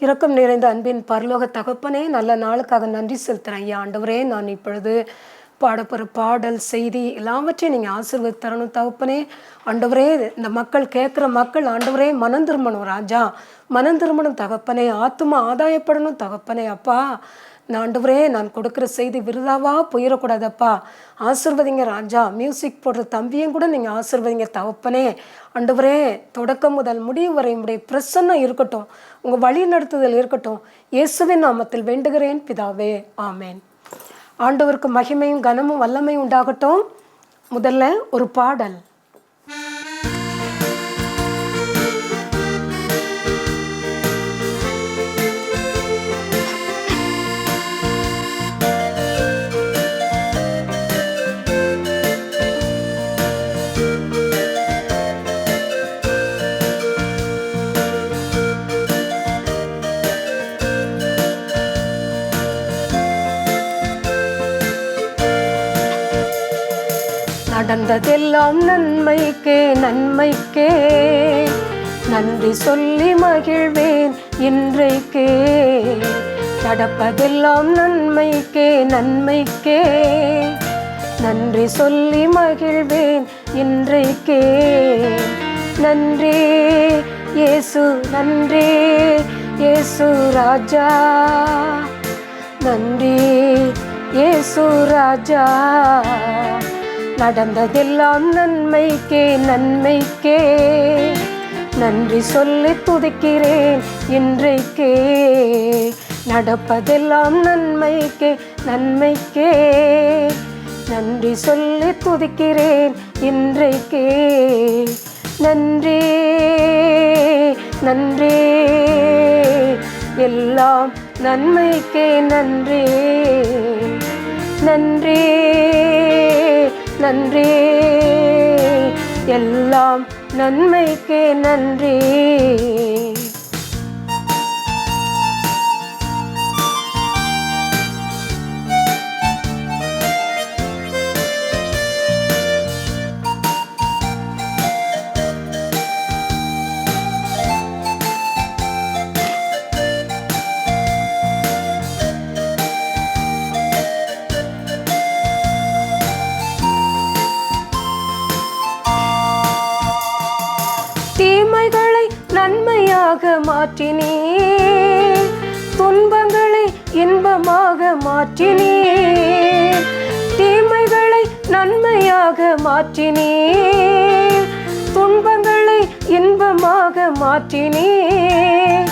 இரக்கம் நிறைந்த அன்பின் பரலோக தகப்பனே, நல்ல நாளுக்காக நன்றி செலுத்துகிறேன் ஐயா. ஆண்டவரே, நான் இப்பொழுது பாடப்போகிற பாடல் செய்தி எல்லாவற்றையும் நீங்கள் ஆசீர்வதித்து தரணும் தகப்பனே. ஆண்டவரே, இந்த மக்கள் கேட்குற மக்கள் ஆண்டவரே மனம் திரும்பணும் ராஜா, மனம் திரும்பணும் தகப்பனே, ஆத்துமா ஆதாயப்படணும் தகப்பனே. அப்பா ஆண்டவரே, நான் கொடுக்குற செய்தி விருதாவா போயிடக்கூடாதப்பா, ஆசீர்வதிங்க ராஜா. மியூசிக் போடுற தம்பியும் கூட நீங்கள் ஆசீர்வதிங்க தகப்பனே. ஆண்டவரே, தொடக்கம் முதல் முடிவு வரை உங்களுடைய பிரசன்னம் இருக்கட்டும், உங்கள் வழி நடத்துதல் இருக்கட்டும். இயேசுவின் நாமத்தில் வேண்டுகிறேன் பிதாவே, ஆமேன். ஆண்டவருக்கு மகிமையும் கனமும் வல்லமையும் உண்டாகட்டும். முதல்ல ஒரு பாடல். நடந்ததெல்லாம் நன்மைக்கே நன்மைக்கே, நன்றி சொல்லி மகிழ்வேன் இன்றைக்கே. நடப்பதெல்லாம் நன்மைக்கே நன்மைக்கே, நன்றி சொல்லி மகிழ்வேன் இன்றைக்கே. நன்றி இயேசு, நன்றி இயேசு ராஜா, நன்றி இயேசு ராஜா. நடந்ததெல்லாம் நன்மைக்கே நன்மைக்கே, நன்றி சொல்லி துதிக்கிறேன் இன்றைக்கே. நடப்பதெல்லாம் நன்மைக்கே நன்மைக்கே, நன்றி சொல்லி துதிக்கிறேன் இன்றைக்கே. நன்றி நன்றி எல்லாம் நன்மைக்கே நன்றி, நன்றி நன்றி எல்லாம் நன்மைக்கே நன்றி. தீமைகளை நன்மையாக மாற்றினீர், துன்பங்களை இன்பமாக மாற்றினீர். தீமைகளை நன்மையாக மாற்றினீர், துன்பங்களை இன்பமாக மாற்றினீர்.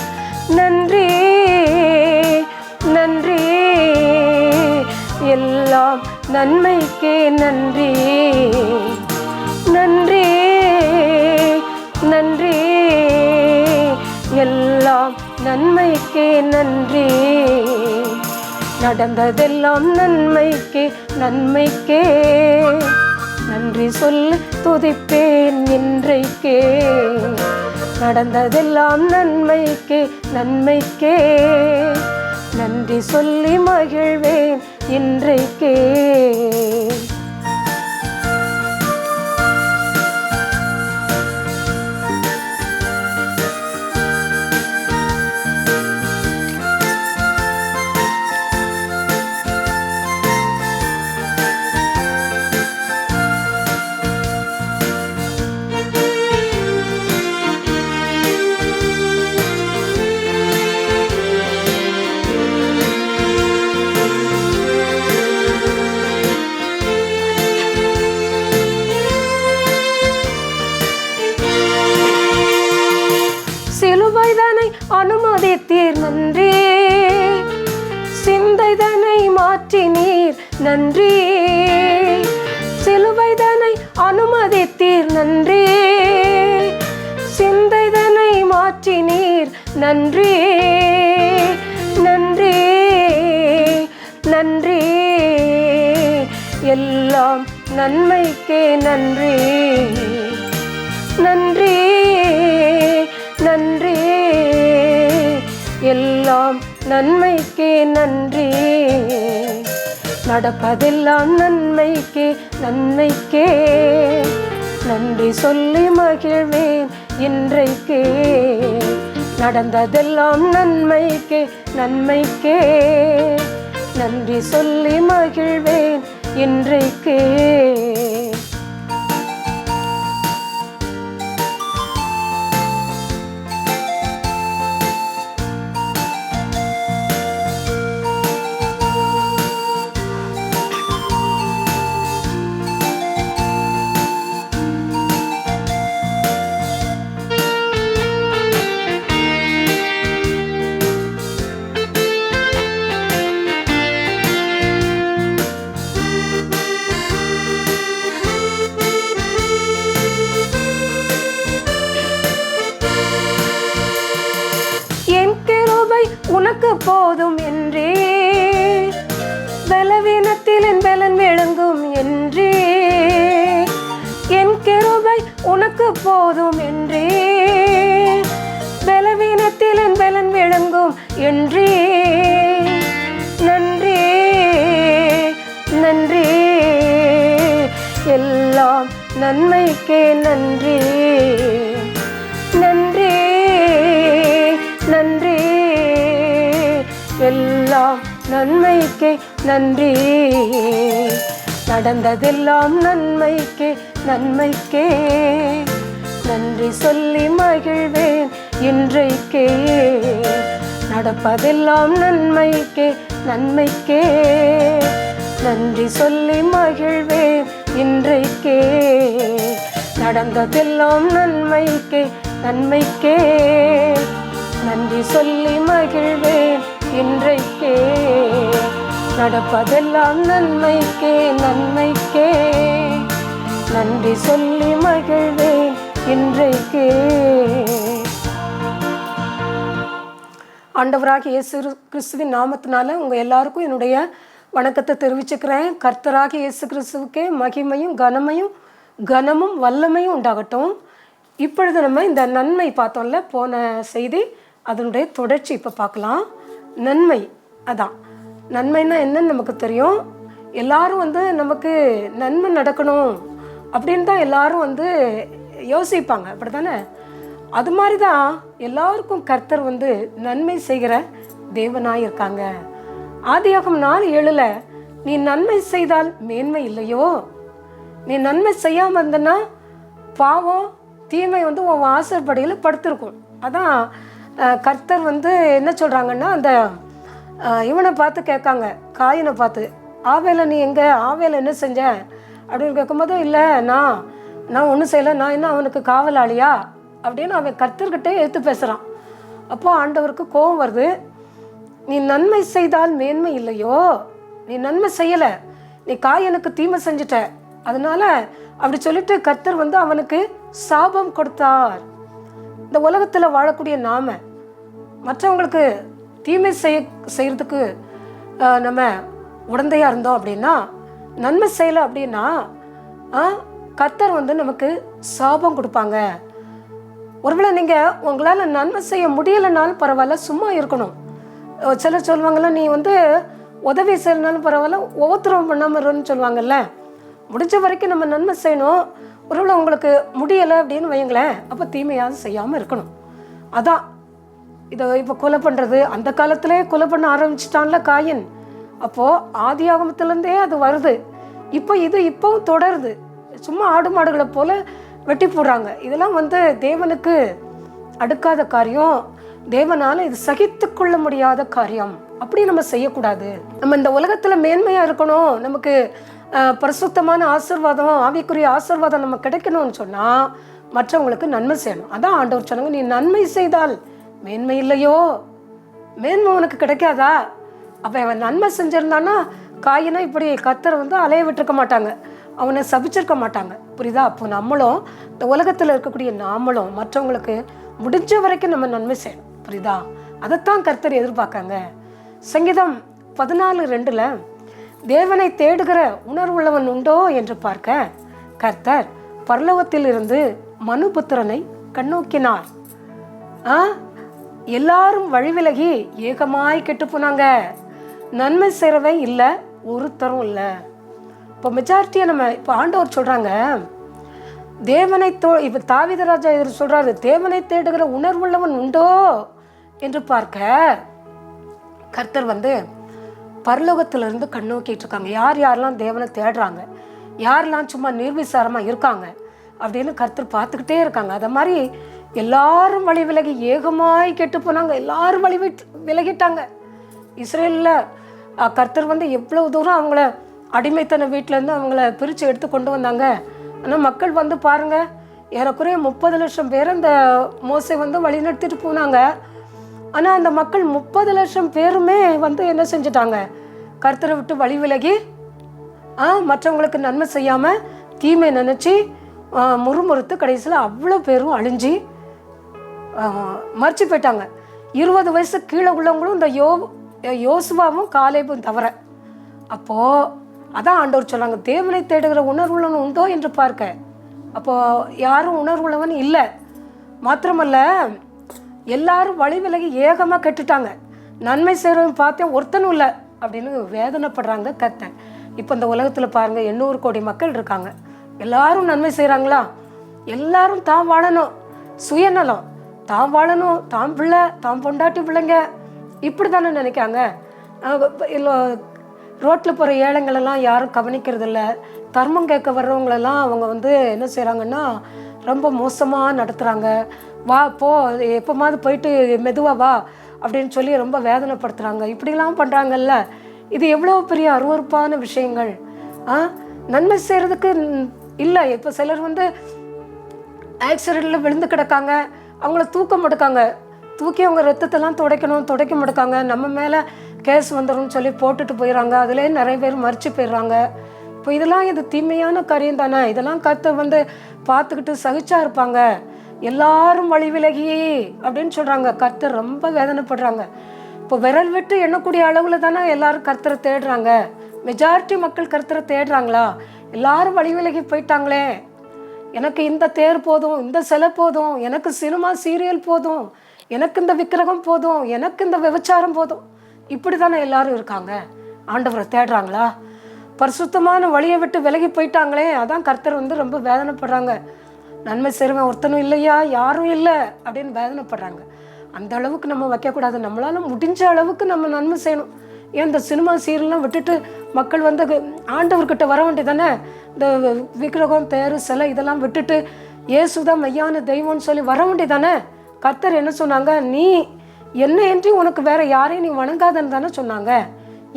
நன்றி நன்றி எல்லாம் நன்மைக்கே நன்றி, நன்றி நன்றி எல்லாம் நன்மைக்கே நன்றி. நடந்ததெல்லாம் நன்மைக்கே நன்மைக்கே, நன்றி சொல்லி துதிப்பேன் இன்றைக்கே. நடந்ததெல்லாம் நன்மைக்கே நன்மைக்கே, நன்றி சொல்லி மகிழ்வேன் இன்றைக்கே. சிலுவைதனை அனுமதித்தீர் நன்றி, சிந்தைதனை மாற்றினீர் நன்றி. சிலுவைதனை அனுமதித்தீர் நன்றி, சிந்தைதனை மாற்றினீர் நன்றி. நன்றி நன்றி எல்லாம் நன்மைக்கே நன்றி, நன்றி நன்றி எல்லாம் நன்மைக்கே நன்றி. நடப்பதெல்லாம் நன்மைக்கே நன்மைக்கே, நன்றி சொல்லி மகிழ்வேன் இன்றைக்கே. நடந்ததெல்லாம் நன்மைக்கே நன்மைக்கே, நன்றி சொல்லி மகிழ்வேன் இன்றைக்கே. உனக்கு போதும் என்றே, பலவீனத்தில் என் பலன் விளங்கும் என்றே. என் கிருபை உனக்கு போதும் என்றே, பலவீனத்தில் என் பலன் விளங்கும் என்றே. நன்றி நன்றி, எல்லாம் நன்மைக்கே நன்றி. நன்றி நன்றி, எல்லாம் நன்மைக்கே நன்றி. நடந்ததெல்லாம் நன்மைக்கே நன்மைக்கே, நன்றி சொல்லி மகிழ்வேன் இன்றைக்கே. நடப்பதெல்லாம் நன்மைக்கே நன்மைக்கே, நன்றி சொல்லி மகிழ்வேன் இன்றைக்கே. நடந்ததெல்லாம் நன்மைக்கே நன்மைக்கே, நன்றி சொல்லி மகிழ்வேன் இன்றைக்கே. நடப்பதெல்லாம் நன்மைக்கே நன்மைக்கே, நன்றி சொல்லி மகிழ்வேன் இன்றைக்கே. ஆண்டவராகிய இயேசு கிறிஸ்துவின் நாமத்தினால உங்கள் எல்லாருக்கும் என்னுடைய வணக்கத்தை தெரிவிச்சுக்கிறேன். கர்த்தராகிய இயேசு கிறிஸ்துவுக்கே மகிமையும் கனமும் வல்லமையும் உண்டாகட்டும். இப்பொழுது நம்ம இந்த நன்மை பார்த்தோம்ல, போன செய்தி அதனுடைய தொடர்ச்சி இப்போ பார்க்கலாம். நன்மை, அதான் நன்மைன்னா என்னன்னு நமக்கு தெரியும். எல்லாரும் நமக்கு நன்மை நடக்கணும் அப்படின்னு தான் எல்லாரும் யோசிப்பாங்க, அப்படி தானே? அது மாதிரி தான் எல்லாருக்கும் கர்த்தர் நன்மை செய்கிற தேவனாய் இருக்காங்க. ஆதியாகமம் 4:7 நீ நன்மை செய்தால் மேன்மை இல்லையோ, நீ நன்மை செய்யாமல் இருந்தனா பாவம் தீமை உன் வாசற்படியில் படுத்திருக்கும். அதான் கர்த்தர் என்ன சொல்கிறாங்கன்னா, அந்த இவனை பார்த்து கேட்காங்க, காயினை பார்த்து, ஆவேலை நீ எங்கே, ஆவேலை என்ன செஞ்ச அப்படின்னு கேட்கும்போது, இல்லை நான் ஒன்றும் செய்யலை, நான் என்ன அவனுக்கு காவலாளியா அப்படின்னு அவன் கர்த்தர்கிட்டே எடுத்து பேசுகிறான். அப்போது ஆண்டவருக்கு கோபம் வருது. நீ நன்மை செய்தால் மேன்மை இல்லையோ, நீ நன்மை செய்யலை, நீ காயனுக்கு தீமை செஞ்சிட்ட, அதனால அப்படி சொல்லிட்டு கர்த்தர் அவனுக்கு சாபம் கொடுத்தார். இந்த உலகத்தில் வாழக்கூடிய நாம மற்றவங்களுக்கு தீமை செய்யறதுக்கு நம்ம உடந்தையாக இருந்தோம் அப்படின்னா, நன்மை செய்யலை அப்படின்னா கர்த்தர் நமக்கு சாபம் கொடுப்பாங்க. ஒருவேளை நீங்கள் உங்களால் நன்மை செய்ய முடியலைனாலும் பரவாயில்ல, சும்மா இருக்கணும். சிலர் சொல்லுவாங்கள்ல, நீ உதவி செய்யறனாலும் பரவாயில்ல, ஒவ்வொருத்தரும் பண்ணாமல் இருன்னு சொல்லுவாங்கல்ல. முடிஞ்ச வரைக்கும் நம்ம நன்மை செய்யணும். ஒருவேளை உங்களுக்கு முடியலை அப்படின்னு வைங்களேன், அப்போ தீமையாவது செய்யாமல் இருக்கணும். அதான் இதை இப்போ கொலை பண்ணுறது, அந்த காலத்திலே கொலை பண்ண ஆரம்பிச்சிட்டான்ல காயின். அப்போது ஆதி ஆகமத்திலேருந்தே அது வருது. இப்போவும் தொடருது. சும்மா ஆடு மாடுகளை போல் வெட்டி போடுறாங்க. இதெல்லாம் தேவனுக்கு அடுக்காத காரியம், தேவனால் இது சகித்து கொள்ள முடியாத காரியம். அப்படி நம்ம செய்யக்கூடாது. நம்ம இந்த உலகத்தில் மேன்மையாக இருக்கணும், நமக்கு பரிசுத்தமான ஆசீர்வாதம், ஆவிக்குரிய ஆசீர்வாதம் நம்ம கிடைக்கணும்னு சொன்னால் மற்றவங்களுக்கு நன்மை செய்யணும். அதான் ஆண்டவர் சொன்னாங்க, நீ நன்மை செய்தால் மேன்மை இல்லையோ, மேன்மை உனக்கு கிடைக்காதா? அப்போ அவன் நன்மை செஞ்சிருந்தான்னா காயினா இப்படி கர்த்தர் அலைய விட்டுருக்க மாட்டாங்க, அவனை சபிச்சிருக்க மாட்டாங்க. புரியுதா? அப்போ நம்மளும் இந்த உலகத்தில் இருக்கக்கூடிய நாமளும் மற்றவங்களுக்கு முடிஞ்ச வரைக்கும் நம்ம நன்மை செய்யணும். புரியுதா? அதைத்தான் கர்த்தர் எதிர்பார்க்காங்க. சங்கீதம் 14:2 தேவனை தேடுகிற உணர்வுள்ளவன் உண்டோ என்று பார்க்க கர்த்தர் பரலோகத்தில் இருந்து மனுபுத்திரனை கண்ணோக்கினார். எல்லாரும் வழிவிலகி ஏகமாய் கெட்டு போனாங்க. நன்மை செய்கிறவன் இல்லை, ஒருத்தரும் இல்லை. இப்போ மெஜாரிட்டியை நம்ம இப்போ ஆண்டவர் சொல்கிறாங்க, தேவனை இப்போ தாவீது ராஜா இவர் சொல்கிறாரு, தேவனை தேடுகிற உணர்வுள்ளவன் உண்டோ என்று பார்க்க கர்த்தர் வந்து பரலோகத்திலிருந்து கண்ணோக்கிட்டு இருக்காங்க. யார் யாரெல்லாம் தேவனை தேடுறாங்க, யாரெல்லாம் சும்மா நிர்விசாரமாக இருக்காங்க அப்படின்னு கர்த்தர் பார்த்துக்கிட்டே இருக்காங்க. அதை மாதிரி எல்லாரும் வழி விலகி ஏகமாய் கெட்டு போனாங்க. எல்லாரும் வழி விலகிட்டாங்க. இஸ்ரேலில் கர்த்தர் வந்து எவ்வளோ தூரம் அவங்கள அடிமைத்தன வீட்டிலேருந்து அவங்கள பிரித்து எடுத்து கொண்டு வந்தாங்க. ஆனால் மக்கள் வந்து பாருங்கள், ஏறக்குறைய 30 லட்சம் பேர் அந்த மோசை வந்து வழி நடத்திட்டு போனாங்க. ஆனால் அந்த மக்கள் 30 லட்சம் பேருமே வந்து என்ன செஞ்சிட்டாங்க, கர்த்தரை விட்டு வழி விலகி மற்றவங்களுக்கு நன்மை செய்யாமல் தீமை நினச்சி முறுமுறுத்து கடைசியில் அவ்வளோ பேரும் அழிஞ்சி மறிச்சு போயிட்டாங்க. 20 வயசு கீழே உள்ளவங்களும் இந்த யோசுவாவும் காலேபும் தவிர. அப்போது அதான் ஆண்டவர் சொன்னாங்க, தேவனை தேடுகிற உணர்வுள்ளவன் உண்டோ என்று பார்க்க. அப்போது யாரும் உணர்வுள்ளவன் இல்லை. மாத்திரமல்ல, எல்லாரும் வழி விலகி ஏகமாக கெட்டுட்டாங்க. நன்மை செய்கிறவன் பார்த்தேன் ஒருத்தனும் இல்லை அப்படின்னு வேதனைப்படுறாங்க கர்த்தர். இப்போ இந்த உலகத்தில் பாருங்கள், 800 கோடி மக்கள் இருக்காங்க. எல்லாரும் நன்மை செய்கிறாங்களா? எல்லாரும் தான் வாழணும், சுயநலம், தான் வாழணும், தான் பிள்ளை, தான் பொண்டாட்டி பிள்ளைங்க, இப்படி தானே நினைக்காங்க. இல்லை, ரோட்டில் போகிற ஏழைங்களெல்லாம் யாரும் கவனிக்கிறதில்ல. தர்மம் கேட்க வர்றவங்களெல்லாம் அவங்க வந்து என்ன செய்கிறாங்கன்னா ரொம்ப மோசமாக நடத்துகிறாங்க. வா போ, எப்போமாவது போயிட்டு மெதுவாக வா அப்படின்னு சொல்லி ரொம்ப வேதனைப்படுத்துகிறாங்க. இப்படிலாம் பண்ணுறாங்கல்ல. இது எவ்வளோ பெரிய அருவருப்பான விஷயங்கள். நன்மை செய்கிறதுக்கு இல்லை. இப்போ சிலர் வந்து ஆக்சிடெண்ட்டில் விழுந்து கிடக்காங்க, அவங்கள தூக்கம் எடுக்காங்க, தூக்கி அவங்க ரத்தத்தெல்லாம் துடைக்க மாட்டாங்க. நம்ம மேலே கேஸ் வந்துடும் சொல்லி போட்டுட்டு போயிடறாங்க. அதுலேயே நிறைய பேர் மறித்து போயிடுறாங்க. இப்போ இதெல்லாம் இது தீமையான காரியம் தானே. இதெல்லாம் கர்த்தர் வந்து பார்த்துக்கிட்டு சகிச்சா இருப்பாங்க. எல்லாரும் வழி விலகி அப்படின்னு சொல்கிறாங்க. கர்த்தர் ரொம்ப வேதனைப்படுறாங்க. இப்போ விரல் விட்டு எண்ணக்கூடிய அளவில் தானே எல்லாரும் கர்த்தரை தேடுறாங்க. மெஜாரிட்டி மக்கள் கர்த்தரை தேடுறாங்களா? எல்லாரும் வழி விலகி போயிட்டாங்களே. எனக்கு இந்த தேர் போதும், இந்த சிலை போதும், எனக்கு சினிமா சீரியல் போதும், எனக்கு இந்த விக்கிரகம் போதும், எனக்கு இந்த விபச்சாரம் போதும், இப்படி தானே எல்லாரும் இருக்காங்க. ஆண்டவரை தேடுறாங்களா? பரிசுத்தமான வழியை விட்டு விலகி போயிட்டாங்களே. அதான் கர்த்தர் வந்து ரொம்ப வேதனைப்படுறாங்க. நன்மை செய்கிறவன் ஒருத்தனும் இல்லையா, யாரும் இல்லை அப்படின்னு வேதனைப்படுறாங்க. அந்த அளவுக்கு நம்ம வைக்கக்கூடாது. நம்மளால் முடிஞ்ச அளவுக்கு நம்ம நன்மை செய்யணும். ஏன் இந்த சினிமா சீரியல்லாம் விட்டுட்டு மக்கள் வந்து ஆண்டவர்கிட்ட வர வேண்டியதானே. இந்த விக்கிரகம், தேர், சிலை இதெல்லாம் விட்டுட்டு இயேசுதான் மெய்யான தெய்வம்னு சொல்லி வர வேண்டியதானே. கர்த்தர் என்ன சொன்னாங்க, நீ என்ன என்று உனக்கு வேற யாரையும் நீ வணங்காதன்னு தானே சொன்னாங்க.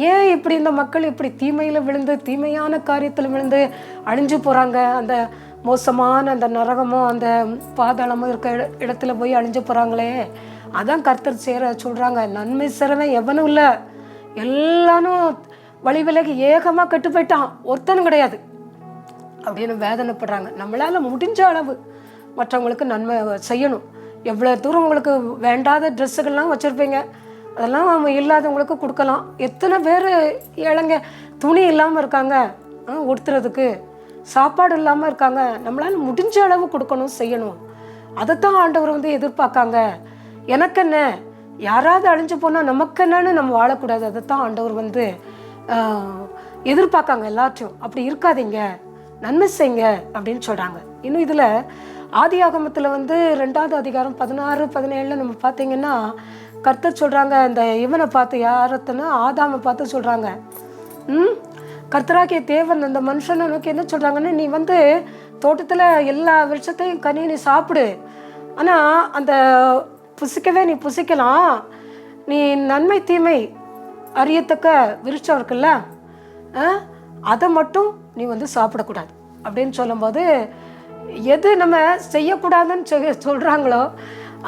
ஏன் இப்படி இந்த மக்கள் இப்படி தீமையில் விழுந்து, தீமையான காரியத்தில் விழுந்து அழிஞ்சு போகிறாங்க? அந்த மோசமான அந்த நரகமும் அந்த பாதாளமும் இருக்க இடத்துல போய் அழிஞ்சு போகிறாங்களே. அதான் கர்த்தர் சொல்கிறாங்க, நன்மை செய்கிறவன் எவனும் இல்லை, எல்லாரும் வழி விலகி ஏகமாக கெட்டு போயிட்டான், ஒருத்தனும் கிடையாது அப்படின்னு வேதனைப்படுறாங்க. நம்மளால் முடிஞ்ச அளவு மற்றவங்களுக்கு நன்மை செய்யணும். எவ்வளோ தூரம் உங்களுக்கு வேண்டாத ட்ரெஸ்ஸுகள்லாம் வச்சுருப்பீங்க, அதெல்லாம் அவங்க இல்லாதவங்களுக்கு கொடுக்கலாம். எத்தனை பேர் ஏழைங்க துணி இல்லாமல் இருக்காங்க, உடுத்துறதுக்கு சாப்பாடு இல்லாமல் இருக்காங்க. நம்மளால் முடிஞ்ச அளவு கொடுக்கணும், செய்யணும். அதைத்தான் ஆண்டவர் வந்து எதிர்பார்க்காங்க. எனக்கு என்ன, யாராவது அழிஞ்சு போனால் நமக்கு என்னன்னு நம்ம வாழக்கூடாது. அதைத்தான் ஆண்டவர் வந்து எதிர்பார்க்காங்க எல்லாத்தையும். அப்படி இருக்காதீங்க, நன்மை செய்யுங்க அப்படின்னு சொல்கிறாங்க. இன்னும் இதில் ஆதியாகமத்தில் வந்து 2வது அதிகாரம் 16, 17 நம்ம பார்த்தீங்கன்னா கர்த்தர் சொல்கிறாங்க, இந்த இவனை பார்த்து, யாரத்தனா ஆதாமை பார்த்து சொல்கிறாங்க, கர்த்தராகிய தேவன் அந்த மனுஷனை நோக்கி என்ன சொல்கிறாங்கன்னா, நீ வந்து தோட்டத்தில் எல்லா விருட்சத்தையும் கனி நீ சாப்பிடு, ஆனால் அந்த புசிக்கவே நீ புசிக்கலாம், நீ நன்மை தீமை அறியத்தக்க விருட்சம் இருக்குல்ல, அதை மட்டும் நீ வந்து சாப்பிடக்கூடாது அப்படின்னு சொல்லும்போது, எது நம்ம செய்யக்கூடாதுன்னு சொல்கிறாங்களோ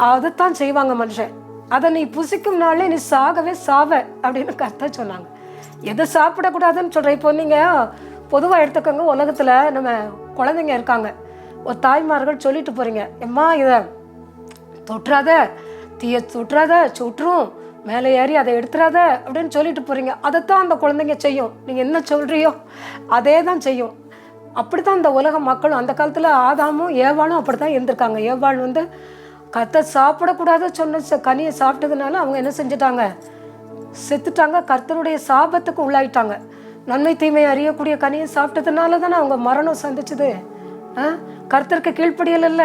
அதைத்தான் செய்வாங்க மனுஷன். அதை நீ புசிக்கும் நாளே நீ சாகவே சாவ அப்படின்னு கர்த்தர் சொன்னாங்க. எதை சாப்பிடக்கூடாதுன்னு சொல்கிறேன். இப்போ நீங்கள் பொதுவாக எடுத்துக்கோங்க, உலகத்தில் நம்ம குழந்தைங்க இருக்காங்க, ஒரு தாய்மார்கள் சொல்லிட்டு போகிறீங்க, எம்மா இதை தொட்டுறாத, தீயை தொட்டுறாத, சுட்டுரும், மேலே ஏறி அதை எடுத்துறாத அப்படின்னு சொல்லிட்டு போகிறீங்க. அதைத்தான் அந்த குழந்தைங்க செய்யும். நீங்கள் என்ன சொல்கிறியோ அதே தான் செய்யும். அப்படி தான் இந்த உலக மக்களும், அந்த காலத்தில் ஆதாமும் ஏவாளும் அப்படி தான் இருந்திருக்காங்க. ஏவாள் வந்து கர்த்தர் சாப்பிடக்கூடாது சொன்ன கனியை சாப்பிட்டதுனால அவங்க என்ன செஞ்சிட்டாங்க, செத்துட்டாங்க, கர்த்தருடைய சாபத்துக்கு உள்ளாயிட்டாங்க. நன்மை தீமை அறியக்கூடிய கனியை சாப்பிட்டதுனால தானே அவங்க மரணம் சந்திச்சுது. கர்த்தருக்கு கீழ்ப்படியல,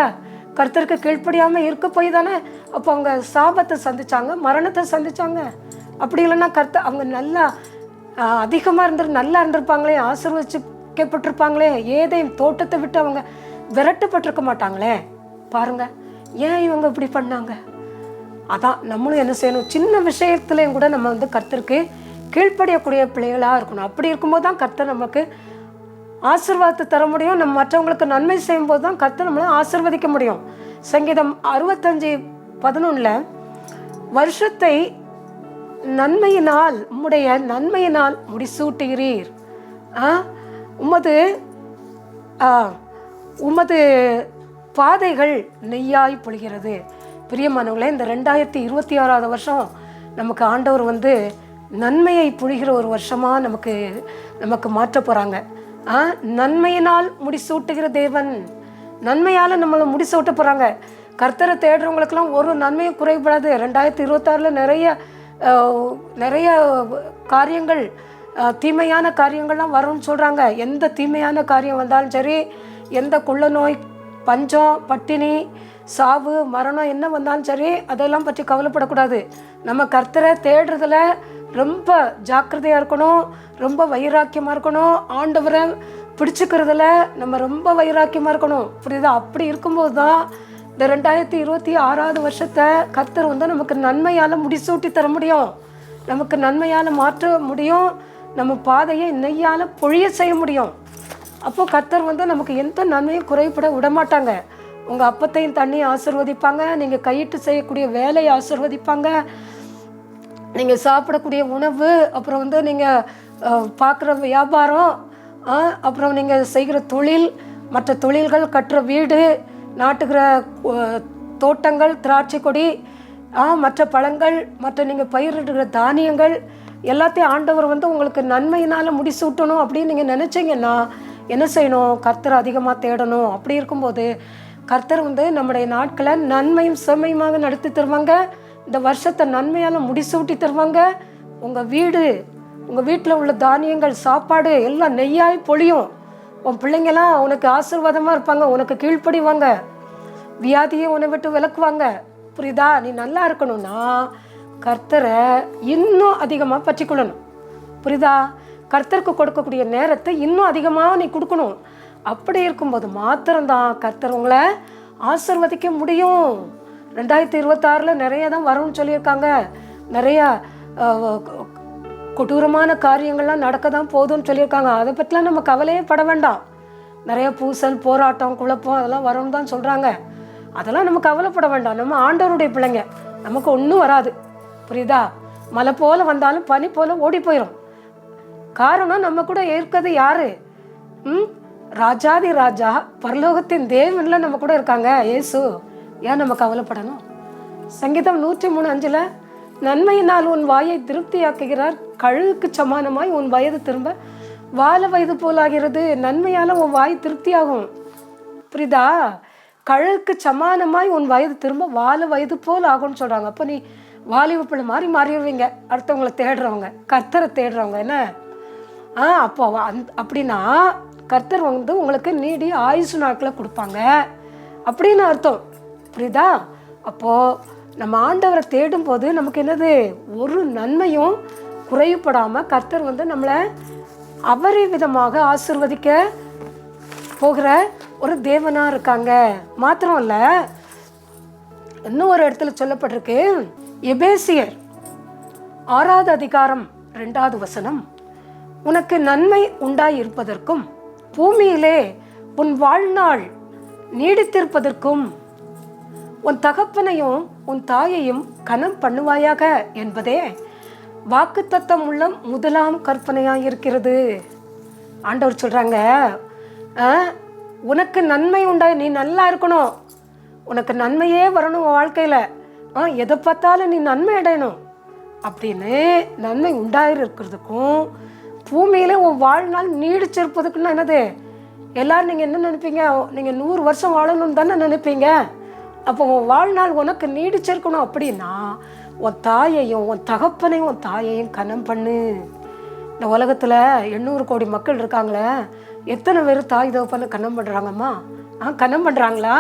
கர்த்தருக்கு கீழ்ப்படியாம இருக்க போய் தானே அப்போ அவங்க சாபத்தை சந்திச்சாங்க, மரணத்தை சந்திச்சாங்க. அப்படி இல்லைன்னா அவங்க நல்லா அதிகமாக நல்லா இருந்திருப்பாங்களே, ஆசீர்வதிக்கப்பட்டிருப்பாங்களே, ஏதேனும் தோட்டத்தை விட்டு அவங்க விரட்டப்பட்டிருக்க மாட்டாங்களே. பாருங்க ஏன் இவங்க இப்படி பண்ணாங்க. அதான் நம்மளும் என்ன செய்யணும், சின்ன விஷயத்துலையும் கூட நம்ம கர்த்தருக்கு கீழ்ப்படியக்கூடிய பிள்ளைகளாக இருக்கணும். அப்படி இருக்கும்போது தான் கர்த்தர் நமக்கு ஆசீர்வாதத்தை தர முடியும். நம்ம மற்றவங்களுக்கு நன்மை செய்யும் போது தான் கர்த்தர் நம்மளை ஆசீர்வதிக்க முடியும். சங்கீதம் 65:11 வருஷத்தை நன்மையினால் உம்முடைய நன்மையினால் முடிசூட்டுகிறீர், உமது பாதைகள் நெய்யாய் பொழிகிறது. பிரியமானவங்களே, இந்த 2026 வருஷம் நமக்கு ஆண்டவர் நன்மையை பொழிகிற ஒரு வருஷமாக நமக்கு மாற்ற போகிறாங்க. நன்மையினால் முடிசூட்டுகிற தேவன், நன்மையால் நம்மளை முடிசூட்ட போகிறாங்க. கர்த்தரை தேடுறவங்களுக்கெல்லாம் ஒரு நன்மையும் குறைபடாது. 2026 நிறைய காரியங்கள், தீமையான காரியங்கள்லாம் வரும்னு சொல்கிறாங்க. எந்த தீமையான காரியம் வந்தாலும் சரி, எந்த கொள்ள நோய், பஞ்சம், பட்டினி, சாவு, மரணம் என்ன வந்தாலும் சரி, அதெல்லாம் பற்றி கவலைப்படக்கூடாது. நம்ம கர்த்தரை தேடுறதுல ரொம்ப ஜாக்கிரதையாக இருக்கணும், ரொம்ப வைராக்கியமாக இருக்கணும். ஆண்டவரை பிடிச்சிக்கிறதுல நம்ம ரொம்ப வைராக்கியமாக இருக்கணும். புரியுதா? அப்படி இருக்கும்போது தான் இந்த 2026 வருஷத்தை கர்த்தர் நமக்கு நன்மையால் முடிசூட்டி தர முடியும், நமக்கு நன்மையால் மாற்ற முடியும், நம்ம பாதையை நெய்யால் பொழிய செய்ய முடியும். அப்போது கர்த்தர் நமக்கு எந்த நன்மையும் குறைபட விடமாட்டாங்க. உங்கள் அப்பத்தையும் தண்ணியும் ஆசீர்வதிப்பாங்க, நீங்கள் கையிட்டு செய்யக்கூடிய வேலையை ஆசீர்வதிப்பாங்க, நீங்கள் சாப்பிடக்கூடிய உணவு, அப்புறம் நீங்கள் பார்க்குற வியாபாரம், அப்புறம் நீங்கள் செய்கிற தொழில், மற்ற தொழில்கள், கட்டுற வீடு, நாட்டுகிற தோட்டங்கள், திராட்சை கொடி, மற்ற பழங்கள், மற்ற நீங்கள் பயிரிடுகிற தானியங்கள் எல்லாத்தையும் ஆண்டவர் உங்களுக்கு நன்மையினால் முடிசூட்டணும் அப்படின்னு நீங்கள் நினச்சிங்கன்னா என்ன செய்யணும்? கர்த்தர் அதிகமாக தேடணும். அப்படி இருக்கும்போது கர்த்தர் நம்முடைய நாட்களை நன்மையும் செம்மையுமாக நடத்தி தருவாங்க. இந்த வருஷத்தை நன்மையால் முடிசூட்டி தருவாங்க. உங்கள் வீட்டில் உள்ள தானியங்கள், சாப்பாடு எல்லாம் நெய்யாய் பொழியும். உன் பிள்ளைங்களாம் உனக்கு ஆசீர்வாதமாக இருப்பாங்க, உனக்கு கீழ்ப்படிவாங்க, வியாதியை உன்னை விட்டு விலக்குவாங்க. புரியுதா? நீ நல்லா இருக்கணும்னா கர்த்தரை இன்னும் அதிகமாக பற்றிக்கொள்ளணும். புரியுதா? கர்த்தருக்கு கொடுக்கக்கூடிய நேரத்தை இன்னும் அதிகமாக நீ கொடுக்கணும். அப்படி இருக்கும்போது மாத்திரம்தான் கர்த்தர் உங்களை ஆசீர்வதிக்க முடியும். 2026 நிறைய தான் வரும்னு சொல்லியிருக்காங்க. நிறையா கொடூரமான காரியங்கள்லாம் நடக்க தான் போதும்னு சொல்லியிருக்காங்க. அதை பற்றிலாம் நம்ம கவலையே பட வேண்டாம். நிறைய பூசல், போராட்டம், குழப்பம் அதெல்லாம் வரும்னு தான் சொல்கிறாங்க. அதெல்லாம் நம்ம கவலைப்பட வேண்டாம். நம்ம ஆண்டவருடைய பிள்ளைங்க, நமக்கு ஒன்றும் வராது. புரியுதா? மலை போல் வந்தாலும் பனி போல் ஓடி போயிடும். காரணம் நம்ம கூட இருக்கிறது யாரு? ராஜாதி ராஜா, பரலோகத்தின் தேவன்ல நம்ம கூட இருக்காங்க, இயேசு. ஏன் நம்ம கவலைப்படணும்? சங்கீதம் 103:5 நன்மையினால் உன் வாயை திருப்தியாக்குகிறார், கழுகுக்கு சமானமாய் உன் வயது திரும்ப வாழ வயது போலாகிறது. நன்மையால் உன் வாய் திருப்தியாகும். புரியுதா? கழுகுக்கு சமானமாய் உன் வயது திரும்ப வாழ வயது போல் ஆகும்னு சொல்கிறாங்க. அப்போ நீ வாலிப பிள்ளை மாதிரி மாறிடுவீங்க, அடுத்தவங்களை தேடுறவங்க, கர்த்தரை தேடுறவங்க. என்ன அப்போ அப்படின்னா கர்த்தர் உங்களுக்கு நீடி ஆயுசு நாட்களை கொடுப்பாங்க அப்படின்னு அர்த்தம். புரியுதா? அப்போது நம்ம ஆண்டவரை தேடும் போது நமக்கு என்னது? ஒரு நன்மையும் குறைவுபடாமல் கர்த்தர் நம்மளை அவரே விதமாக ஆசீர்வதிக்க போகிற ஒரு தேவனாக இருக்காங்க. மாத்திரம் இல்லை, இன்னும் ஒரு இடத்துல சொல்லப்பட்டிருக்கு. எபேசியர் 6:2 உனக்கு நன்மை உண்டாயிருப்பதற்கும் பூமியிலே உன் வாழ்நாள் நீடித்திருப்பதற்கும் உன் தகப்பனையும் உன் தாயையும் கனம் பண்ணுவாயாக என்பதே வாக்குத்தத்தம் உள்ள முதலாம் கற்பனையாயிருக்கிறது. ஆண்டவர் சொல்றாங்க, உனக்கு நன்மை உண்டாய், நீ நல்லா இருக்கணும், உனக்கு நன்மையே வரணும் வாழ்க்கையில, எதை பார்த்தாலும் நீ நன்மை அடையணும் அப்படின்னு நன்மை உண்டாயிருக்கிறதுக்கும் பூமியில உன் வாழ்நாள் நீடிச்சிருப்பதுக்குன்னா என்னது? எல்லாரும் நீங்க என்ன நினைப்பீங்க? நீங்க 100 வருஷம் வாழணும்னு தானே நினைப்பீங்க. அப்போ உன் வாழ்நாள் உனக்கு நீடிச்சிருக்கணும் அப்படின்னா உன் தாயையும் உன் தகப்பனையும் உன் தாயையும் கனம் பண்ணு. இந்த உலகத்தில் 800 கோடி மக்கள் இருக்காங்களே, எத்தனை பேர் தாய் தகப்பனை கன்னம் பண்ணுறாங்கம்மா? கன்னம் பண்ணுறாங்களா?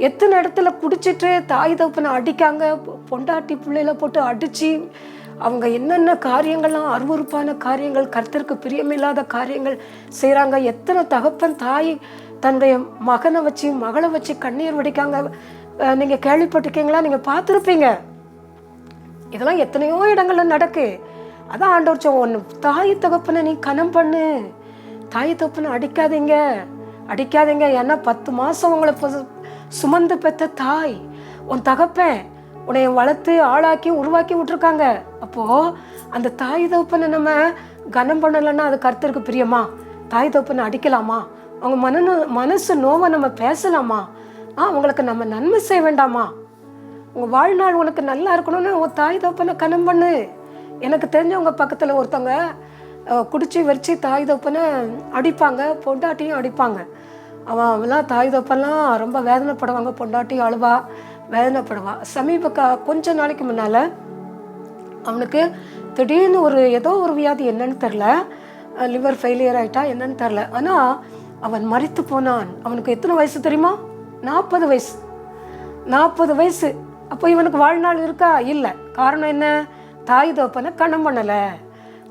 எத்தனை இடத்துல குடிச்சிட்டு தாய் தகப்பனை அடிக்காங்க, பொண்டாட்டி பிள்ளையில போட்டு அடித்து அவங்க என்னென்ன காரியங்கள்லாம் அருவருப்பான காரியங்கள், கர்த்தருக்கு பிரியமில்லாத காரியங்கள் செய்கிறாங்க. எத்தனை தகப்பன் தாய் தன்னுடைய மகனை வச்சு மகளை வச்சு கண்ணீர் வடிக்காங்க. நீங்கள் கேள்விப்பட்டிருக்கீங்களா? நீங்கள் பார்த்துருப்பீங்க. இதெல்லாம் எத்தனையோ இடங்கள்ல நடக்கு. அதான் ஆண்டவர் ஒன்று, தாய் தகப்பனை நீ கனம் பண்ணு, தாய் தகப்பனை அடிக்காதீங்க. ஏன்னா 10 மாதம் உங்களை சுமந்து பெற்ற தாய், உன் தகப்பன் உன்னை வளர்த்து ஆளாக்கி உருவாக்கி விட்டுருக்காங்க. அப்போது அந்த தாய் தகப்பனை நம்ம கனம் பண்ணலைன்னா அது கர்த்தருக்கு பிரியமா? தாய் தகப்பனை அடிக்கலாமா? அவங்க மனசு நோவை நம்ம பேசலாமா? அவங்களுக்கு நம்ம நன்மை செய்ய வேண்டாமா? உங்கள் வாழ்நாள் உனக்கு நல்லா இருக்கணும்னு உன் தாய் தகப்பனை கனம் பண்ணு. எனக்கு தெரிஞ்சவங்க பக்கத்தில் ஒருத்தவங்க குடிச்சு வச்சு தாய் தகப்பனை அடிப்பாங்க, பொண்டாட்டியும் அடிப்பாங்க. அவெல்லாம் தாய் தகப்பெல்லாம் ரொம்ப வேதனைப்படுவாங்க. பொண்டாட்டி அழுவா, வேதனைப்படுவா. கொஞ்ச நாளைக்கு முன்னால் அவனுக்கு திடீர்னு ஏதோ ஒரு வியாதி, என்னன்னு தெரில, லிவர் ஃபெயிலியர் ஆகிட்டா என்னன்னு தெரில. ஆனால் அவன் மரித்து போனான். அவனுக்கு எத்தனை வயசு தெரியுமா? 40 வயசு. 40 வயசு. அப்போ இவனுக்கு வாழ்நாள் இருக்கா? இல்லை. காரணம் என்ன? தாய் தகப்பனை கனம் பண்ணலை.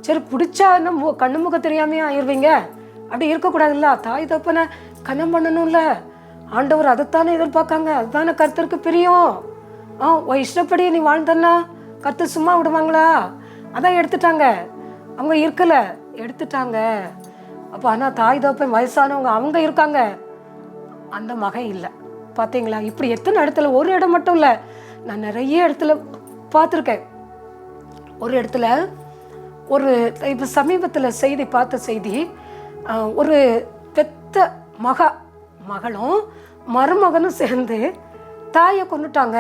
சரி, பிடிச்சா என்ன கண்ணு முக தெரியாமையே ஆயிடுவீங்க? அப்படி இருக்கக்கூடாதுல்ல. தாய் தகப்பனை கனம் பண்ணணும்ல. ஆண்டவர் அதைத்தானே எதிர்பார்க்காங்க. அதுதானே கர்த்தருக்கு பிரியம். இஷ்டப்படி நீ வாழ்ந்தன்னா கர்த்தர் சும்மா விடுவாங்களா? அதான் எடுத்துட்டாங்க. அவங்க இருக்கலை, எடுத்துட்டாங்க. அப்போ ஆனால் தாய் தகப்பன் வயசானவங்க அவங்க இருக்காங்க, அந்த மகன் இல்லை. பார்த்தீங்களா? இப்படி எத்தனை இடத்துல, ஒரு இடம் மட்டும் இல்லை, நான் நிறைய இடத்துல பார்த்துருக்கேன். ஒரு இடத்துல இப்போ சமீபத்தில் பார்த்த செய்தி, ஒரு பெத்த மகளும் மருமகனும் சேர்ந்து தாயை கொண்டுட்டாங்க,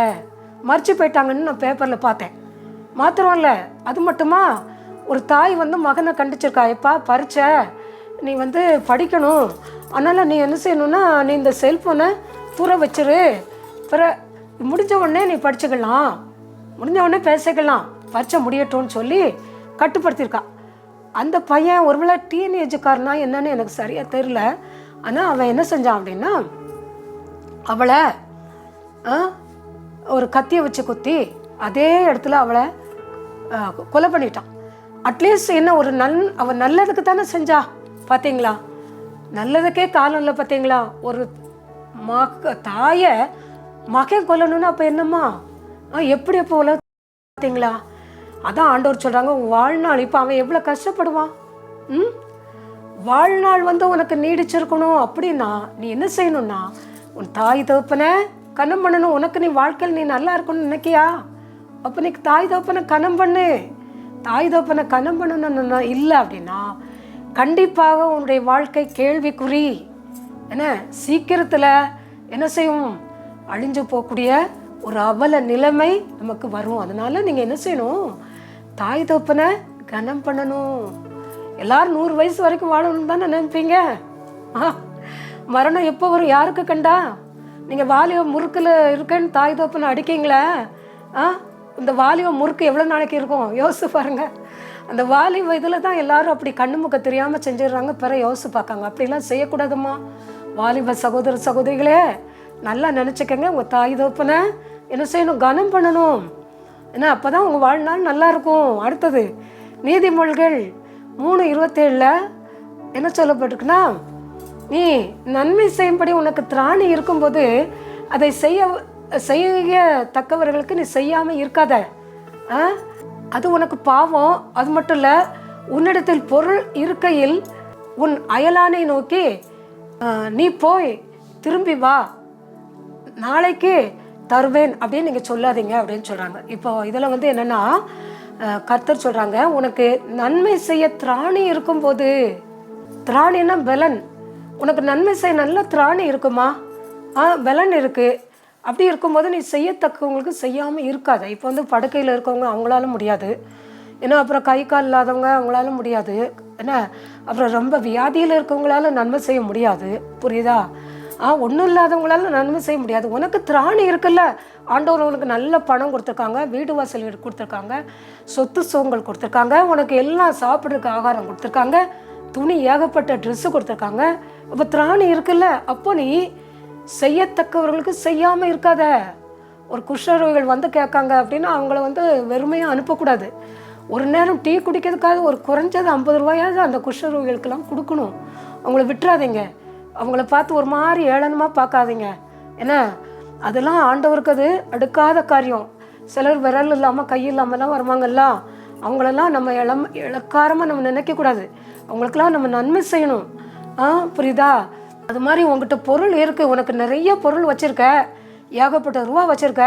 மறிச்சு போயிட்டாங்கன்னு நான் பேப்பரில் பார்த்தேன். மாத்திரம்ல, அது மட்டுமா, ஒரு தாய் மகனை கண்டிச்சிருக்கா, எப்பா பறிச்ச நீ படிக்கணும், அதனால் நீ என்ன செய்யணும்னா நீ இந்த செல்ஃபோனை தூர வச்சிரு, முடிஞ்ச உடனே நீ படிச்சுக்கலாம், முடிஞ்ச உடனே பேசிக்கலாம், பரிச்சை முடியட்டும்னு சொல்லி கட்டுப்படுத்தியிருக்கா. அந்த பையன் ஒருவேளை டீனேஜுக்காரனா என்னன்னு எனக்கு சரியாக தெரில. ஆனால் அவன் என்ன செஞ்சான் அப்படின்னா, அவளை ஒரு கத்தியை வச்சு குத்தி அதே இடத்துல அவளை கொலை பண்ணிட்டான். அட்லீஸ்ட் என்ன அவன் நல்லதுக்கு தானே செஞ்சா. பார்த்தீங்களா? நல்லதுக்கே காலம் இல்லை. பார்த்தீங்களா? ஒரு தாயை மகன் கொல்லணும்னு அப்போ என்னம்மா எப்படி அப்போ உலக? பார்த்தீங்களா? அதான் ஆண்டவர் சொல்கிறாங்க, வாழ்நாள் இப்போ அவன் எவ்வளோ கஷ்டப்படுவான். வாழ்நாள் உனக்கு நீடிச்சிருக்கணும் அப்படின்னா நீ என்ன செய்யணும்னா, உன் தாய் தகப்பனை கனம் பண்ணணும். உனக்கு நீ வாழ்க்கையில் நீ நல்லா இருக்கணும்னு நினைக்கியா? அப்போ நீ தாய் தகப்பனை கனம் பண்ணு. தாய் தகப்பனை கனம் பண்ணணும்னா இல்லை அப்படின்னா கண்டிப்பாக உன்னுடைய வாழ்க்கை கேள்விக்குறி. என்ன சீக்கிரத்தில் என்ன செய்யும்? அழிஞ்சு போகக்கூடிய ஒரு அவல நிலைமை நமக்கு வரும். அதனால நீங்கள் என்ன செய்யணும்? தாய் தகப்பனை கனம் பண்ணணும். எல்லாரும் 100 வயசு வரைக்கும் வாழணும்னு தானே நினைப்பீங்க. மரணம் எப்போ வரும்? யாருக்கு கண்டா? நீங்கள் வாலிப முறுக்கில் இருக்கேன்னு தாய் தகப்பனை அடிக்கீங்களே, இந்த வாலிப முறுக்கு எவ்வளோ நாளைக்கு இருக்கும்? யோசிச்சு பாருங்க. அந்த வாலிப இதில் தான் எல்லாரும் அப்படி கண்ணு முக்க தெரியாமல் செஞ்சிடுறாங்க. யோசிச்சு பார்க்காங்க. அப்படிலாம் செய்யக்கூடாதுமா. வாலிப சகோதர சகோதரிகளே, நல்லா நினச்சிக்கங்க. உங்கள் தாய் தகப்பனை என்ன செய்யணும்? கனம் பண்ணணும். ஏன்னா அப்போ தான் உங்கள் வாழ்நாள் நல்லா இருக்கும். அடுத்தது நீதிமொழிகள் 3:27 என்ன சொல்லப்பட்டிருக்குன்னா, நீ நன்மை செய்யும்படி உனக்கு திராணி இருக்கும்போது அதை செய்யத்தக்கவர்களுக்கு நீ செய்யாமல் இருக்காத. அது உனக்கு பாவம். அது மட்டும் இல்லை, உன்னிடத்தில் பொருள் இருக்கையில் உன் அயலானை நோக்கி நீ போய் திரும்பி வா, நாளைக்கு தருவேன் அப்படின்னு நீங்கள் சொல்லாதீங்க அப்படின்னு சொல்கிறாங்க. இப்போ இதில் என்னென்னா, கர்த்தர் சொல்கிறாங்க, உனக்கு நன்மை செய்ய திராணி இருக்கும்போது, திராணின்னா பலன், உனக்கு நன்மை செய்ய நல்ல திராணி இருக்குமா? பலன் இருக்குது. அப்படி இருக்கும்போது நீ செய்யத்தக்கவங்களுக்கு செய்யாமல் இருக்காது. இப்போ படுக்கையில் இருக்கவங்க அவங்களால முடியாது. ஏன்னா அப்புறம் கை கால் இல்லாதவங்க அவங்களால முடியாது. என்ன அப்புறம் ரொம்ப வியாதியில் இருக்கவங்களால நன்மை செய்ய முடியாது. புரியுதா? ஒன்றும் இல்லாதவங்களால நன்மை செய்ய முடியாது. உனக்கு திராணி இருக்குல்ல, ஆண்டவர் உனக்கு நல்ல பணம் கொடுத்துருக்காங்க, வீடு வாசல் கொடுத்துருக்காங்க, சொத்து சுகங்கள் கொடுத்துருக்காங்க, உனக்கு எல்லாம் சாப்பிட்றதுக்கு ஆகாரம் கொடுத்துருக்காங்க, துணி ஏகப்பட்ட ட்ரெஸ்ஸு கொடுத்துருக்காங்க. அப்போ திராணி இருக்குல்ல, அப்போ நீ செய்யத்தக்கவர்களுக்கு செய்யாமல் இருக்காத. ஒரு குஷ்டரோகிகள் வந்து கேட்காங்க அப்படின்னா அவங்கள வந்து வெறுமையாக அனுப்பக்கூடாது. ஒரு நேரம் டீ குடிக்கிறதுக்காக ஒரு குறைஞ்சது 50 ரூபாயாவது அந்த குஷ்டரோகிகளுக்கெல்லாம் கொடுக்கணும். அவங்கள விட்டுறாதீங்க. அவங்கள பார்த்து ஒரு மாதிரி ஏளனமாக பார்க்காதீங்க. ஏன்னா அதெல்லாம் ஆண்டவருக்கு அது அடுக்காத காரியம். சிலர் விரல் இல்லாமல் கை இல்லாமல்லாம் வருவாங்கல்ல, அவங்களெல்லாம் நம்ம இளக்காரமாக நம்ம நினைக்கக்கூடாது. அவங்களுக்கெல்லாம் நம்ம நன்மை செய்யணும். புரியுதா? அது மாதிரி உங்ககிட்ட பொருள் இருக்குது, உனக்கு நிறைய பொருள் வச்சுருக்க, ஏகப்பட்ட ரூபா வச்சுருக்க.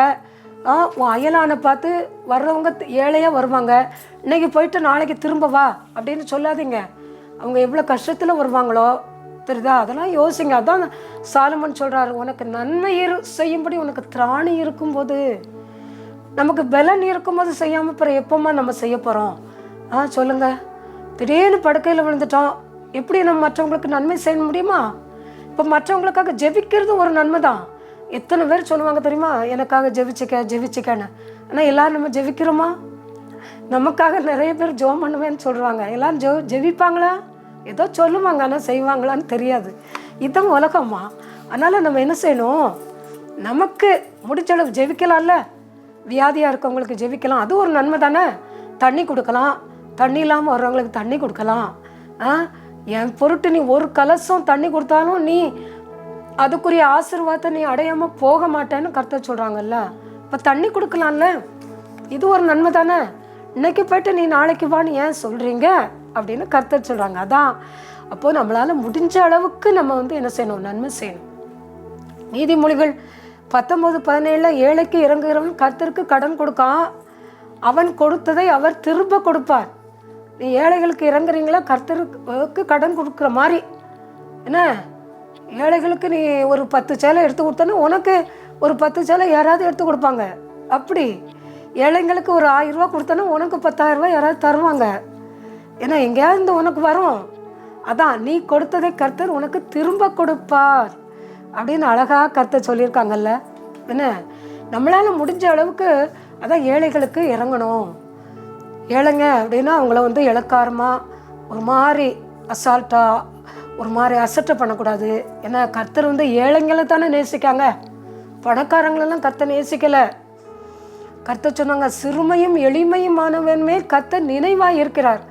உன் அயலானை பார்த்து வர்றவங்க ஏழையாக வருவாங்க, இன்றைக்கி போயிட்டு நாளைக்கு திரும்ப வா அப்படின்னு சொல்லாதீங்க. அவங்க எவ்வளோ கஷ்டத்தில் வருவாங்களோ, தெரியுதா? அதெல்லாம் யோசிங்க. அதான் சாலமன் சொல்கிறாரு, உனக்கு நன்மை செய்யும்படி உனக்கு திராணி இருக்கும்போது, நமக்கு பலன் இருக்கும்போது செய்யாமல் பிறகு எப்போம்மா நம்ம செய்ய போகிறோம்? சொல்லுங்கள். திடீர்னு படுக்கையில் விழுந்துட்டோம், எப்படி நம்ம மற்றவங்களுக்கு நன்மை செய்ய முடியுமா? இப்போ மற்றவங்களுக்காக ஜெபிக்கிறதும் ஒரு நன்மை தான். எத்தனை பேர் சொல்லுவாங்க தெரியுமா, எனக்காக ஜெபிச்சிக்கன்னு. ஆனால் எல்லோரும் நம்ம ஜெபிக்கிறோமா? நமக்காக நிறைய பேர் ஜெபம் பண்ணுவேன்னு சொல்கிறாங்க. எல்லோரும் ஜெபிப்பாங்களா? ஏதோ சொல்லுவாங்க, ஆனால் செய்வாங்களான்னு தெரியாது. இதுதான் உலகம்மா. அதனால் நம்ம என்ன செய்யணும், நமக்கு முடிச்சளவு ஜெபிக்கலாம்ல. வியாதியாக இருக்கவங்களுக்கு ஜெபிக்கலாம், அது ஒரு நன்மை தானே. தண்ணி கொடுக்கலாம், தண்ணி இல்லாமல் வர்றவங்களுக்கு தண்ணி கொடுக்கலாம். என் பொருட்டு நீ ஒரு கலசம் தண்ணி கொடுத்தாலும் நீ அதுக்குரிய ஆசீர்வாதத்தை நீ அடையாமல் போக மாட்டேன்னு கர்த்தர் சொல்கிறாங்கல்ல. இப்போ தண்ணி கொடுக்கலாம்ல, இது ஒரு நன்மை தானே. இன்னைக்கு போய்ட்டு நீ நாளைக்கு வான்னு ஏன் சொல்கிறீங்க அப்படின்னு கர்த்தர் சொல்கிறாங்க. அதான் அப்போது நம்மளால் முடிஞ்ச அளவுக்கு நம்ம வந்து என்ன செய்யணும், நன்மை செய்யணும். நீதிமொழிகள் 19:17 ஏழைக்கு இறங்குகிறவன் கர்த்தருக்கு கடன் கொடுக்கான், அவன் கொடுத்ததை அவர் திரும்ப கொடுப்பார். நீ ஏழைகளுக்கு இறங்குறீங்களா, கர்த்தருக்கு கடன் கொடுக்குற மாதிரி. என்ன, ஏழைகளுக்கு நீ ஒரு 10 சேலை எடுத்து கொடுத்தனா உனக்கு ஒரு 10 சேலை யாராவது எடுத்து கொடுப்பாங்க. அப்படி ஏழைங்களுக்கு ஒரு 1000 ரூபா கொடுத்தனா உனக்கு 10,000 ரூபா யாராவது தருவாங்க. ஏன்னா எங்கேயாவது உனக்கு வரும். அதான் நீ கொடுத்ததை கர்த்தர் உனக்கு திரும்ப கொடுப்பார் அப்படின்னு அழகாக கர்த்தர் சொல்லியிருக்காங்கல்ல. என்ன, நம்மளால் முடிஞ்ச அளவுக்கு அதான் ஏழைகளுக்கு இறங்கணும். ஏழைங்க அப்படின்னா அவங்கள வந்து இளக்காரமாக ஒரு மாதிரி அசால்ட்டாக ஒரு மாதிரி அசட்டை பண்ணக்கூடாது. ஏன்னா கர்த்தர் வந்து ஏழைங்களை தானே நேசிக்காங்க, பணக்காரங்களெல்லாம் கர்த்தர் நேசிக்கலை. கர்த்தர் சொன்னாங்க, சிறுமையும் எளிமையுமானவன் மேல் கர்த்தர் நினைவாக இருக்கிறார்.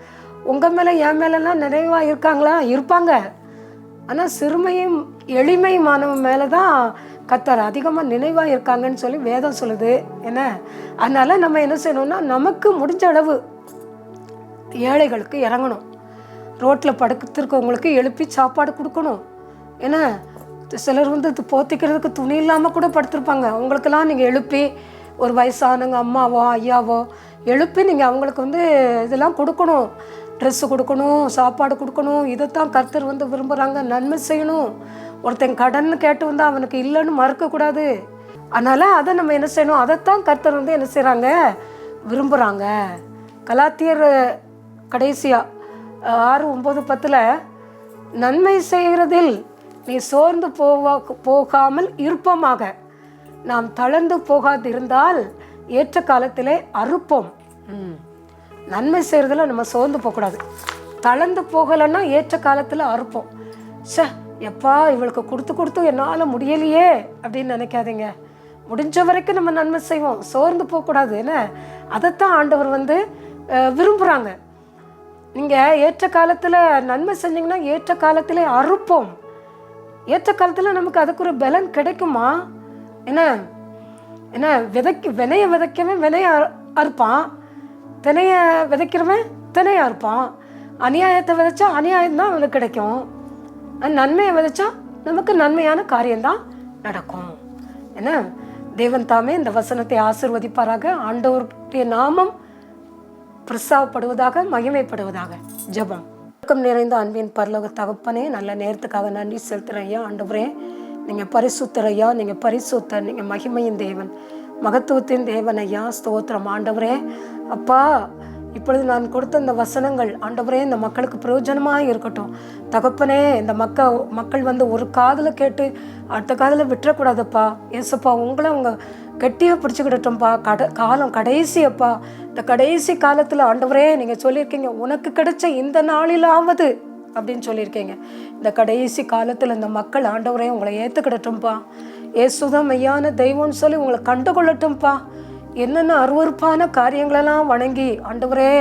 உங்கள் மேலே என் மேலெல்லாம் நினைவாக இருக்காங்களா? இருப்பாங்க. ஆனால் சிறுமையும் எளிமையுமானவன் மேலே தான் கர்த்தர் அதிகமாக நினைவாக இருக்காங்கன்னு சொல்லி வேதம் சொல்லுது. என்ன, அதனால் நம்ம என்ன செய்யணும்னா நமக்கு முடிஞ்ச அளவு ஏழைகளுக்கு இறங்கணும். ரோட்டில் படுத்திருக்கவங்களுக்கு எழுப்பி சாப்பாடு கொடுக்கணும். ஏன்னா சிலர் வந்து போத்திக்கிறதுக்கு துணி இல்லாமல் கூட படுத்திருப்பாங்க. அவங்களுக்கெல்லாம் நீங்கள் எழுப்பி, ஒரு வயசானவங்க அம்மாவோ ஐயாவோ எழுப்பி நீங்கள் அவங்களுக்கு வந்து இதெல்லாம் கொடுக்கணும். ட்ரெஸ்ஸு கொடுக்கணும், சாப்பாடு கொடுக்கணும். இதைத்தான் கர்த்தர் வந்து விரும்புகிறாங்க. நன்மை செய்யணும். ஒருத்தன் கடன் கேட்டு வந்து அவனுக்கு இல்லைன்னு மறுக்கக்கூடாது. அதனால் அதை நம்ம என்ன செய்யணும், அதைத்தான் கர்த்தர் வந்து என்ன செய்கிறாங்க, விரும்புகிறாங்க. கலாத்தியர் கடைசியாக 6:9-10 நன்மை செய்கிறதில் நீ சோர்ந்து போகாமல் இருப்போமாக, நாம் தளர்ந்து போகாதிருந்தால் ஏற்ற காலத்திலே அறுப்போம். நன்மை செய்கிறதுல நம்ம சோர்ந்து போகக்கூடாது. தளர்ந்து போகலைன்னா ஏற்ற காலத்தில் அறுப்போம். எப்பா இவளுக்கு கொடுத்து என்னால் முடியலையே அப்படின்னு நினைக்காதீங்க. முடிஞ்ச வரைக்கும் நம்ம நன்மை செய்வோம், சோர்ந்து போகக்கூடாது. என்ன, அதைத்தான் ஆண்டவர் வந்து விரும்புகிறாங்க. நீங்கள் ஏற்ற காலத்தில் நன்மை செஞ்சீங்கன்னா ஏற்ற காலத்திலே அறுப்போம். ஏற்ற காலத்தில் நமக்கு அதுக்கு ஒரு பலன் கிடைக்குமா? என்ன என்ன வினையை விதைக்கவன் வினையை அறுப்பான், தினைய விதைக்கிறவன் தினையை அறுப்பான். அநியாயத்தை விதைச்சா அநியாயம்தான் அவனுக்கு கிடைக்கும். நன்மையை விதைச்சா நமக்கு நன்மையான காரியம்தான் நடக்கும். என்ன, தேவன் தாமே இந்த வசனத்தை ஆசீர்வதிப்பாராக. ஆண்டவருடைய நாமம் பிரசாவப்படுவதாக, மகிமைப்படுவதாக. ஜெபம். நிறைந்த அன்பின் பரலோக தகப்பனே, நல்ல நேரத்துக்காக நன்றி செலுத்துகிறேன் ஐயா. ஆண்டவரே, நீங்கள் பரிசுத்தர் ஐயா, நீங்கள் பரிசுத்தர், நீங்கள் மகிமையின் தேவன், மகத்துவத்தின் தேவன் ஐயா. ஸ்தோத்திரம் ஆண்டவரே. அப்பா, இப்பொழுது நான் கொடுத்த இந்த வசனங்கள் ஆண்டவரே இந்த மக்களுக்கு பிரயோஜனமாக இருக்கட்டும் தகப்பனே. இந்த மக்கள் வந்து ஒரு காதில் கேட்டு அடுத்த காதில் விட்டுறக்கூடாதுப்பா. ஏசப்பா உங்களை அவங்க கெட்டியாக பிடிச்சிக்கிடட்டும்ப்பா. காலம் கடைசியப்பா. இந்த கடைசி காலத்தில் ஆண்டவரே நீங்கள் சொல்லியிருக்கீங்க உனக்கு கிடைச்ச இந்த நாளிலாவது அப்படின்னு சொல்லியிருக்கீங்க. இந்த கடைசி காலத்தில் இந்த மக்கள் ஆண்டவரே உங்களை ஏற்றுக்கிடட்டும்ப்பா. ஏசுதான் மெய்யான தெய்வம்னு சொல்லி உங்களை கண்டுகொள்ளட்டும்ப்பா. என்னென்ன அருவருப்பான காரியங்களெல்லாம் வணங்கி ஆண்டவரே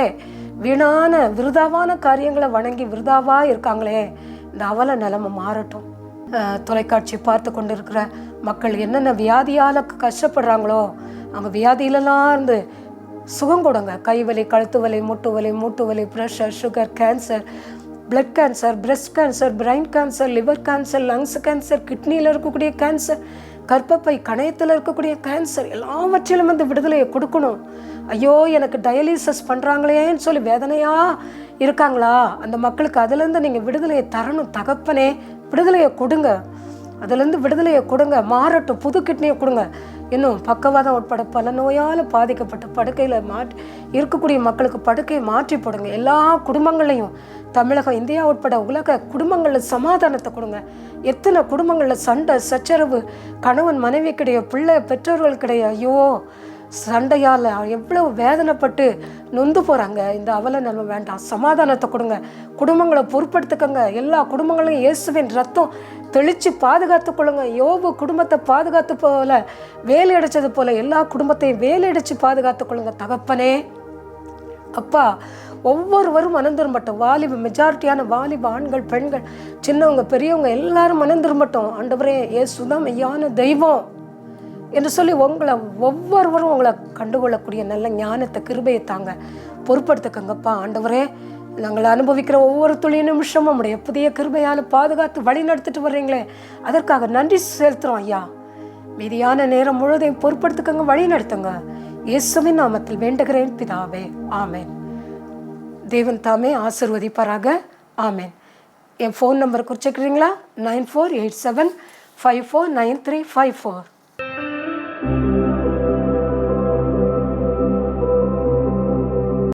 வீணான விருதாவான காரியங்களை வணங்கி விருதாவாக இருக்காங்களே, இந்த அவல நிலைமை மாறட்டும். தொலைக்காட்சி பார்த்து கொண்டு இருக்கிற மக்கள் என்னென்ன வியாதியால் கஷ்டப்படுறாங்களோ அவங்க வியாதியிலலாம் இருந்து சுகம் கொடுங்க. கைவலி, கழுத்து வலி, மூட்டு வலி, pressure, sugar, cancer, blood cancer, breast cancer, brain cancer, liver cancer, lungs cancer, கிட்னியில் இருக்கக்கூடிய கேன்சர், கர்ப்பப்பை கணையத்தில் இருக்கக்கூடிய கேன்சர், எல்லாவற்றிலும் வந்து விடுதலையை கொடுக்கணும். ஐயோ எனக்கு டயாலிசிஸ் பண்ணுறாங்களேன்னு சொல்லி வேதனையாக இருக்காங்களா, அந்த மக்களுக்கு அதுலேருந்து நீங்கள் விடுதலையை தரணும் தகப்பனே. விடுதலையை கொடுங்க, அதுலேருந்து விடுதலையை கொடுங்க. மாறட்டும், புது கிட்னியை கொடுங்க. இன்னும் பக்கவாதம் உட்பட பல நோயால் பாதிக்கப்பட்ட படுக்கையில் இருக்கக்கூடிய மக்களுக்கு படுக்கையை மாற்றி போடுங்க. எல்லா குடும்பங்களையும் தமிழகம், இந்தியா உட்பட உலக குடும்பங்களில் சமாதானத்தை கொடுங்க. எத்தனை குடும்பங்களில் சண்டை சச்சரவு, கணவன் மனைவி கிடையாது, பிள்ளை பெற்றோர்கள் கிடையாது, ஐயோ சண்டையால் எவ்வளவு வேதனைப்பட்டு நொந்து போகிறாங்க. இந்த அவல நிலைமை வேண்டாம், சமாதானத்தை கொடுங்க. குடும்பங்களை பொறுப்படுத்துக்கங்க. எல்லா குடும்பங்களையும் இயேசுவின் ரத்தம் தெளித்து பாதுகாத்து கொள்ளுங்க. யோபு குடும்பத்தை பாதுகாத்து போல, வேலை அடைச்சது போல எல்லா குடும்பத்தையும் வேலை அடைச்சு பாதுகாத்து கொள்ளுங்க தகப்பனே. அப்பா ஒவ்வொருவரும் மனம் திரும்பட்டும். மெஜாரிட்டியான வாலிப ஆண்கள், பெண்கள், சின்னவங்க, பெரியவங்க எல்லாரும் மனம் திரும்பட்டும். ஆண்டவரே இயேசுதான் மெய்யான தெய்வம் என்று சொல்லி ஒவ்வொருவரும் உங்களை கண்டுகொள்ளக்கூடிய நல்ல ஞானத்தை, கிருபையை தாங்க. பொறுப்படுத்துக்கங்கப்பா ஆண்டவரே. நாங்கள் அனுபவிக்கிற ஒவ்வொரு துளி நிமிஷமும் உடைய புதிய கிருபையால் பாதுகாத்து வழி நடத்திட்டு வர்றீங்களே, அதற்காக நன்றி செலுத்துகிறோம் ஐயா. மீதியான நேரம் முழுவதையும் பொறுப்படுத்துக்கங்க, வழி நடத்துங்க. இயேசுவின் நாமத்தில் வேண்டுகிறேன் பிதாவே, ஆமேன். தேவன் தாமே ஆசீர்வதிப்பாராக, ஆமேன். என் ஃபோன் நம்பர் குறிச்சிக்கிறீங்களா? 9487549354.